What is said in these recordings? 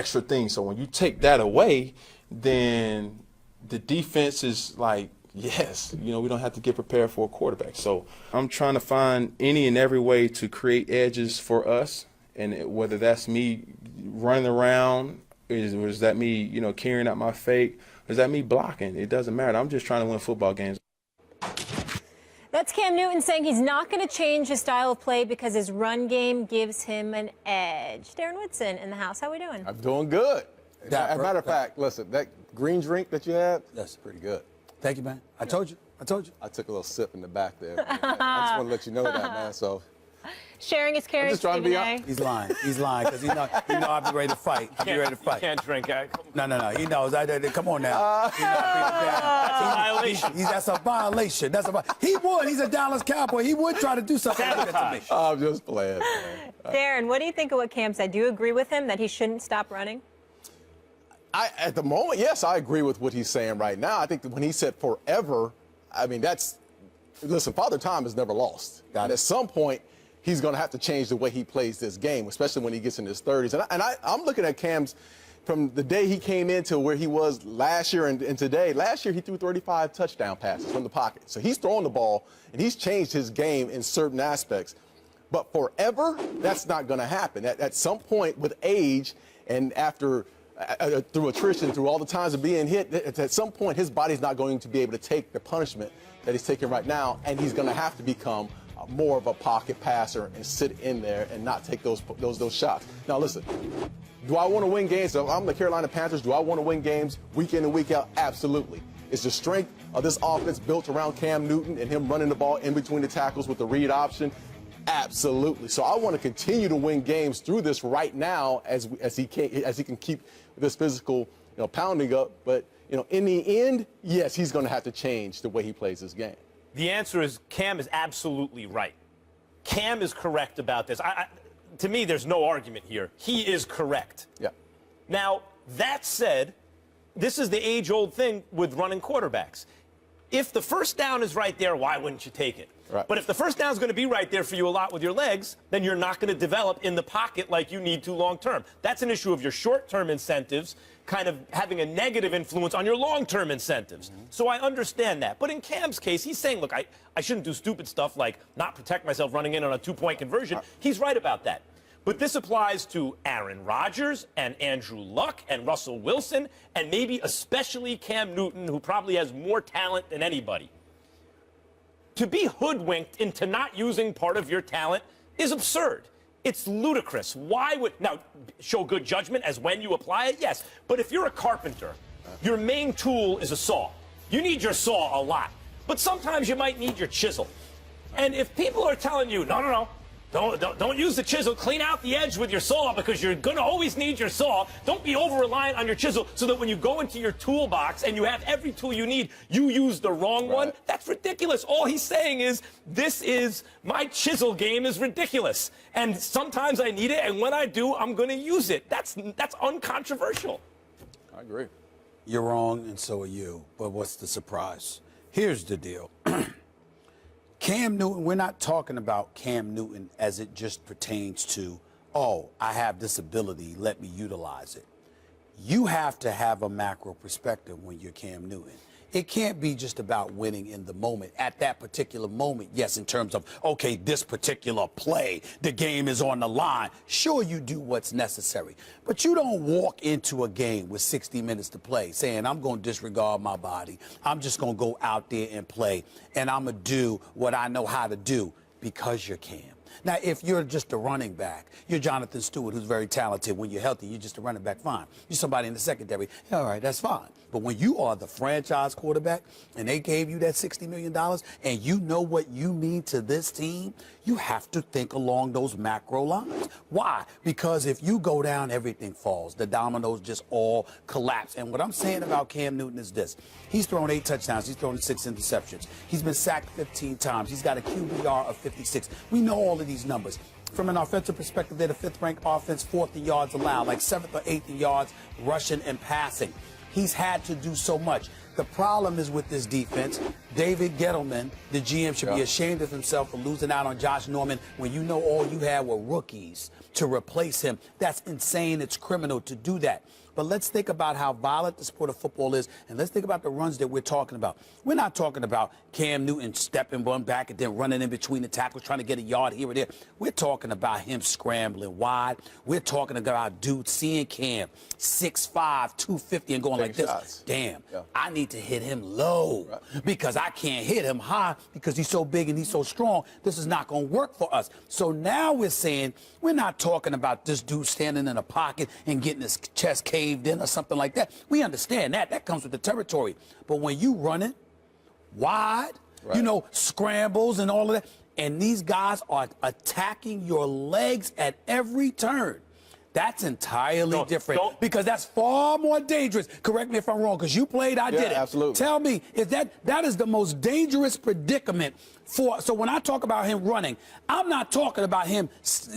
extra thing. So when you take that away, then the defense is like, yes, we don't have to get prepared for a quarterback. So I'm trying to find any and every way to create edges for us, and whether that's me running around, or is that me, carrying out my fake, or is that me blocking? It doesn't matter. I'm just trying to win football games. That's Cam Newton saying he's not going to change his style of play because his run game gives him an edge. Darren Woodson in the house. How we doing? I'm doing good. As a matter of fact, listen, that green drink that you had, that's pretty good. Thank you, man. I told you. I took a little sip in the back there. I just want to let you know that, man. So. Sharing is caring. Just trying to be honest. He's lying. He's lying because he know I'll be ready to fight. I'll be ready to fight. You can't drink. No. He knows. Come on now. That's a violation. That's a violation. He would. He's a Dallas Cowboy. He would try to do something like that to me. I'm just playing, man. Darren, what do you think of what Cam said? Do you agree with him that he shouldn't stop running? At the moment, yes, I agree with what he's saying right now. I think that when he said forever, I mean, listen, Father Time has never lost. And at some point, he's going to have to change the way he plays this game, especially when he gets in his 30s. And I'm looking at Cam's from the day he came into where he was last year and today. Last year, he threw 35 touchdown passes from the pocket. So he's throwing the ball, and he's changed his game in certain aspects. But forever, that's not going to happen. At some point with age and after through attrition, through all the times of being hit, at some point his body's not going to be able to take the punishment that he's taking right now, and he's going to have to become more of a pocket passer and sit in there and not take those shots. Now listen, do I want to win games? So I'm the Carolina Panthers. Do I want to win games week in and week out? Absolutely. Is the strength of this offense built around Cam Newton and him running the ball in between the tackles with the read option? Absolutely. So I want to continue to win games through this right now as he can keep this physical, pounding up. But in the end, yes, he's going to have to change the way he plays this game. The answer is Cam is absolutely right. Cam is correct about this. To me, there's no argument here. He is correct. Yeah. Now, that said, this is the age-old thing with running quarterbacks. If the first down is right there, why wouldn't you take it? Right. But if the first down is going to be right there for you a lot with your legs, then you're not going to develop in the pocket like you need to long-term. That's an issue of your short-term incentives kind of having a negative influence on your long-term incentives. Mm-hmm. So I understand that. But in Cam's case, he's saying, look, I shouldn't do stupid stuff like not protect myself running in on a two-point conversion. He's right about that. But this applies to Aaron Rodgers and Andrew Luck and Russell Wilson and maybe especially Cam Newton, who probably has more talent than anybody. To be hoodwinked into not using part of your talent is absurd. It's ludicrous. Now, show good judgment as when you apply it? Yes. But if you're a carpenter, your main tool is a saw. You need your saw a lot. But sometimes you might need your chisel. And if people are telling you, no, don't use the chisel, clean out the edge with your saw because you're going to always need your saw. Don't be over-reliant on your chisel so that when you go into your toolbox and you have every tool you need, you use the wrong one. That's ridiculous. All he's saying is, my chisel game is ridiculous. And sometimes I need it, and when I do, I'm going to use it. That's uncontroversial. I agree. You're wrong, and so are you. But what's the surprise? Here's the deal. Cam Newton, we're not talking about Cam Newton as it just pertains to, oh, I have this ability, let me utilize it. You have to have a macro perspective when you're Cam Newton. It can't be just about winning in the moment. At that particular moment, yes, in terms of, okay, this particular play, the game is on the line. Sure, you do what's necessary. But you don't walk into a game with 60 minutes to play saying, I'm going to disregard my body. I'm just going to go out there and play, and I'm going to do what I know how to do because you're Cam. Now, if you're just a running back, you're Jonathan Stewart, who's very talented. When you're healthy, you're just a running back, fine. You're somebody in the secondary, all right, that's fine. But when you are the franchise quarterback and they gave you that $60 million and you know what you mean to this team, you have to think along those macro lines. Why? Because if you go down, everything falls. The dominoes just all collapse. And what I'm saying about Cam Newton is this. He's thrown 8 touchdowns. He's thrown 6 interceptions. He's been sacked 15 times. He's got a QBR of 56. We know all of these numbers. From an offensive perspective, they're the 5th-ranked offense, 4th in yards allowed, like 7th or 8th in yards rushing and passing. He's had to do so much. The problem is with this defense, David Gettleman, the GM, should be ashamed of himself for losing out on Josh Norman when you know all you had were rookies to replace him. That's insane. It's criminal to do that. But let's think about how violent the sport of football is, and let's think about the runs that we're talking about. We're not talking about Cam Newton stepping one back and then running in between the tackles, trying to get a yard here or there. We're talking about him scrambling wide. We're talking about dude seeing Cam 6'5", 250 and going like this. Shots. Damn, I need to hit him low because I can't hit him high because he's so big and he's so strong. This is not going to work for us. So now we're saying we're not talking about this dude standing in a pocket and getting his chest caved in or something like that. We understand that. That comes with the territory. But when you run it wide, you know, scrambles and all of that, and these guys are attacking your legs at every turn, that's entirely different because that's far more dangerous. Correct me if I'm wrong, because you played, I did it. Absolutely. Tell me, is that is the most dangerous predicament for, so when I talk about him running, I'm not talking about him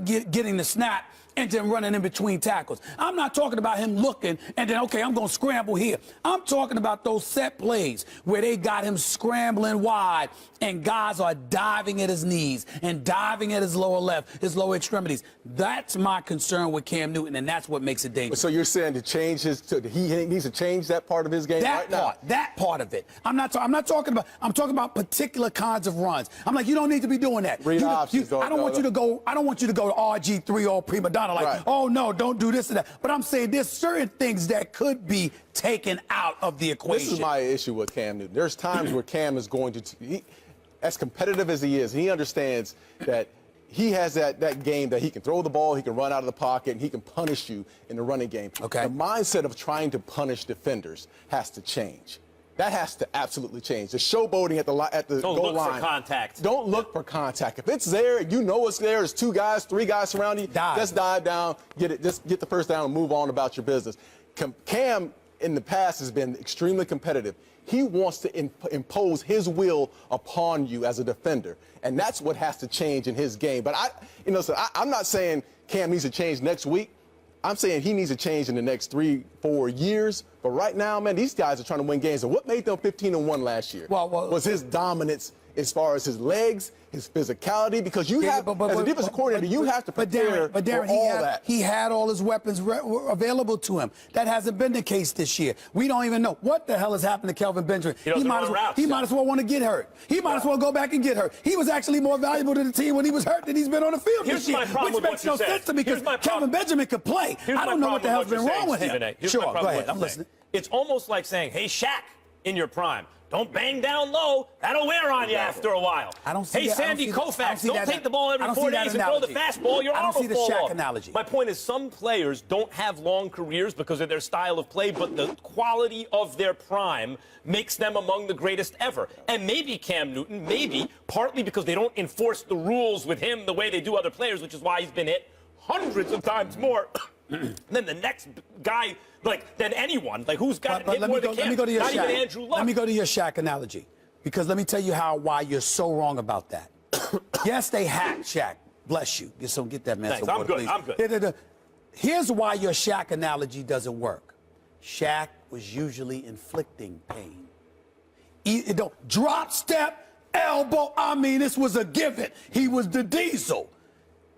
getting the snap and then running in between tackles. I'm not talking about him looking and then, okay, I'm going to scramble here. I'm talking about those set plays where they got him scrambling wide and guys are diving at his knees and diving at his lower left, his lower extremities. That's my concern with Cam Newton, and that's what makes it dangerous. So you're saying to change he needs to change that part of his game right now? That part of it. I'm talking about particular kinds of runs. I'm like, you don't need to be doing that. I don't want you to go to RG3 or prima donna like, oh no, don't do this and that. But I'm saying there's certain things that could be taken out of the equation. This is my issue with Cam Newton. There's times where Cam is going to, as competitive as he is, he understands that he has that game that he can throw the ball, he can run out of the pocket, and he can punish you in the running game. Okay. The mindset of trying to punish defenders has to change. That has to absolutely change. The showboating at the goal line. Don't look for contact. Don't look for contact. If it's there, you know it's there. There's 2 guys, 3 guys surrounding you. Just dive down, get it. Just get the first down and move on about your business. Cam in the past has been extremely competitive. He wants to impose his will upon you as a defender, and that's what has to change in his game. But I'm not saying Cam needs to change next week. I'm saying he needs to change in the next 3-4 years. But right now, man, these guys are trying to win games. And what made them 15-1 last year was his dominance as far as his legs, his physicality, because you have, as a defensive coordinator, you have to prepare for all that. He had all his weapons available to him. That hasn't been the case this year. We don't even know what the hell has happened to Kelvin Benjamin. He might as well want to get hurt. He might as well go back and get hurt. He was actually more valuable to the team when he was hurt than he's been on the field this year, which makes no sense to me because Kelvin Benjamin could play. I don't know what the hell's been wrong with him. Sure, go ahead. I'm listening. It's almost like saying, hey, Shaq, in your prime, don't bang down low. That'll wear on you after a while. I don't see hey, Sandy Koufax, don't take the ball every 4 days and throw the fastball. Your arm will fall off. I don't see the Shaq analogy. My point is some players don't have long careers because of their style of play, but the quality of their prime makes them among the greatest ever. And maybe Cam Newton, maybe, partly because they don't enforce the rules with him the way they do other players, which is why he's been hit hundreds of times more than the next guy, than anyone. Who's got hit more than Cam? Let me go to your Not Shaq. even Andrew Luck. Let me go to your Shaq analogy, because let me tell you why you're so wrong about that. Yes, they hacked Shaq. Bless you. Get that man Thanks. some water, I'm good. Here's why your Shaq analogy doesn't work. Shaq was usually inflicting pain. Drop, step, elbow. I mean, this was a given. He was the diesel.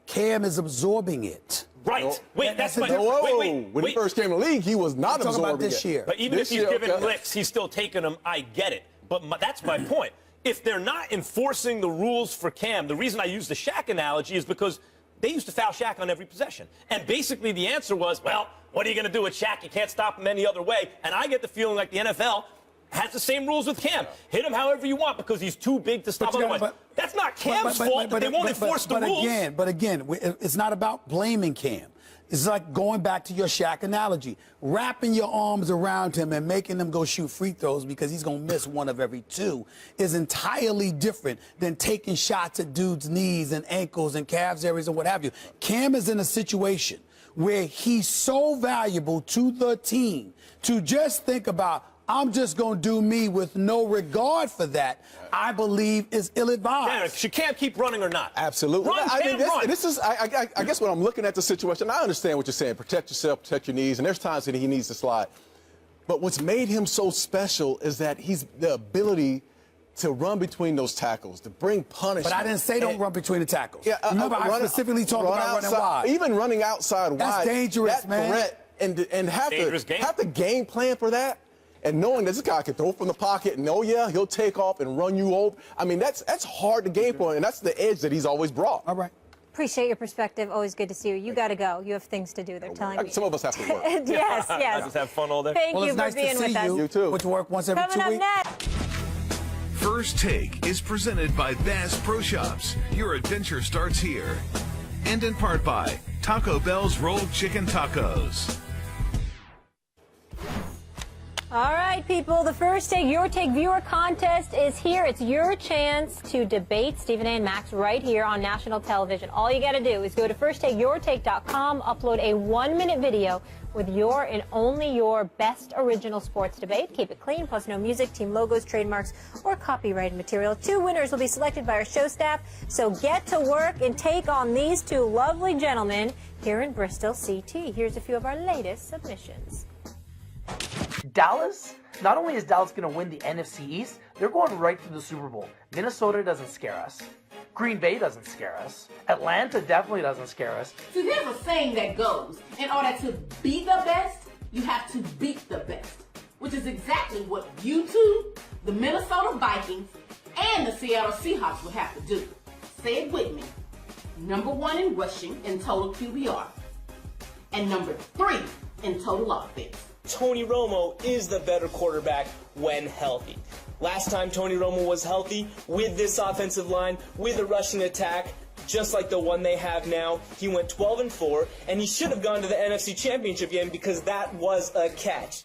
Cam is absorbing it. Right. Wait, that's my point. When he first came in the league, he was not absorbing about this year. But even if he's giving licks, he's still taking them. I get it. But that's my point. If they're not enforcing the rules for Cam, the reason I use the Shaq analogy is because they used to foul Shaq on every possession. And basically the answer was, well, what are you going to do with Shaq? You can't stop him any other way. And I get the feeling like the NFL has the same rules with Cam. Hit him however you want because he's too big to stop otherwise. That's not Cam's fault that they won't enforce the rules. But again, it's not about blaming Cam. It's like going back to your Shaq analogy, wrapping your arms around him and making him go shoot free throws because he's going to miss one of every 2 is entirely different than taking shots at dudes' knees and ankles and calves areas and what have you. Cam is in a situation where he's so valuable to the team to just think about, I'm just going to do me with no regard for that, I believe is ill-advised. Should Cam keep running or not? Absolutely. This is, I guess when I'm looking at the situation, I understand what you're saying. Protect yourself, protect your knees, and there's times that he needs to slide. But what's made him so special is that he's the ability to run between those tackles, to bring punishment. But I didn't say don't run between the tackles. Yeah, Remember, I specifically talked about running outside, wide. Even running outside wide. That's dangerous, that man. Threat and have to game plan for that. And knowing that this guy can throw from the pocket and, oh, yeah, he'll take off and run you over. I mean, that's hard to game for, and that's the edge that he's always brought. All right. Appreciate your perspective. Always good to see you. You got to go. You have things to do. They're telling me. Some of us have to work. Yes, yes. Just have fun all day. Thank Well, you it's for nice being to see with us. you. You too. Which work once every Coming 2 weeks. up next. First Take is presented by Bass Pro Shops. Your adventure starts here. And in part by Taco Bell's Rolled Chicken Tacos. All right, people, the First Take, Your Take viewer contest is here. It's your chance to debate Stephen A. and Max right here on national television. All you got to do is go to firsttakeyourtake.com, upload a 1-minute video with your and only your best original sports debate. Keep it clean, plus no music, team logos, trademarks, or copyrighted material. 2 winners will be selected by our show staff, so get to work and take on these 2 lovely gentlemen here in Bristol, CT. Here's a few of our latest submissions. Dallas, not only is Dallas going to win the NFC East, they're going right to the Super Bowl. Minnesota doesn't scare us. Green Bay doesn't scare us. Atlanta definitely doesn't scare us. So there's a saying that goes, in order to be the best, you have to beat the best. Which is exactly what you two, the Minnesota Vikings, and the Seattle Seahawks will have to do. Say it with me. Number 1 in rushing in total QBR. And number 3 in total offense. Tony Romo is the better quarterback when healthy. Last time Tony Romo was healthy, with this offensive line, with a rushing attack, just like the one they have now, he went 12-4, and he should have gone to the NFC Championship game because that was a catch.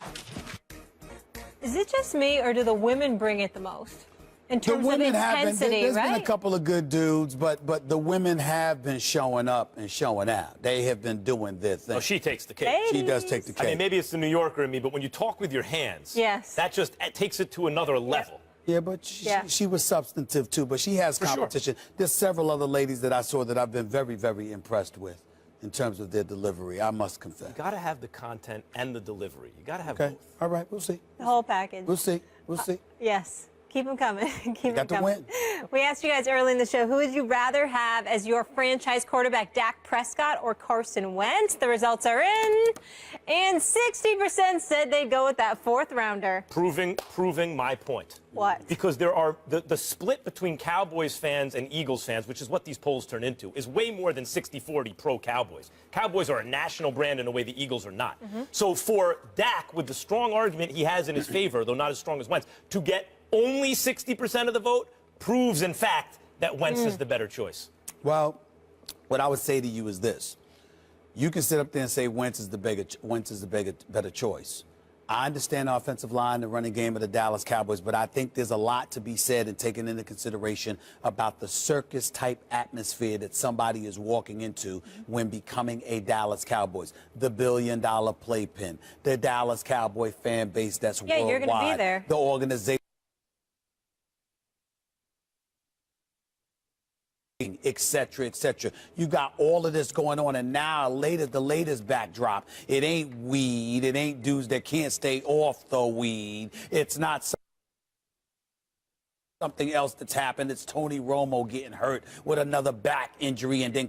Is it just me, or do the women bring it the most? In The terms of women have been. intensity, There's right? been a couple of good dudes, but the women have been showing up and showing out. They have been doing their thing. Oh, she takes the cake. Hey. She does take the cake. I mean, maybe it's the New Yorker in me, but when you talk with your hands, Yes. that just takes it to another level. Yeah, but she was substantive too. But she has competition. There's several other ladies that I saw that I've been very, very impressed with in terms of their delivery, I must confess. You got to have the content and the delivery. You got to have Okay. both. All right, we'll see. The whole package. We'll see. We'll see. Yes. Keep them coming. Keep them got to coming. win. We asked you guys early in the show, who would you rather have as your franchise quarterback, Dak Prescott or Carson Wentz? The results are in. And 60% said they'd go with that 4th rounder. Proving my point. What? Because there are the split between Cowboys fans and Eagles fans, which is what these polls turn into, is way more than 60-40 pro-Cowboys. Cowboys are a national brand in a way the Eagles are not. So for Dak, with the strong argument he has in his favor, though not as strong as Wentz, to get only 60% of the vote proves, in fact, that Wentz is the better choice. Well, what I would say to you is this. You can sit up there and say Wentz is the better choice. I understand the offensive line, the running game of the Dallas Cowboys, but I think there's a lot to be said and taken into consideration about the circus-type atmosphere that somebody is walking into when becoming a Dallas Cowboys. The billion-dollar playpen, the Dallas Cowboy fan base that's worldwide. You're going to be there. The organization. Et cetera, et cetera. You got all of this going on, and now the latest backdrop. It ain't weed. It ain't dudes that can't stay off the weed. It's not something else that's happened. It's Tony Romo getting hurt with another back injury and then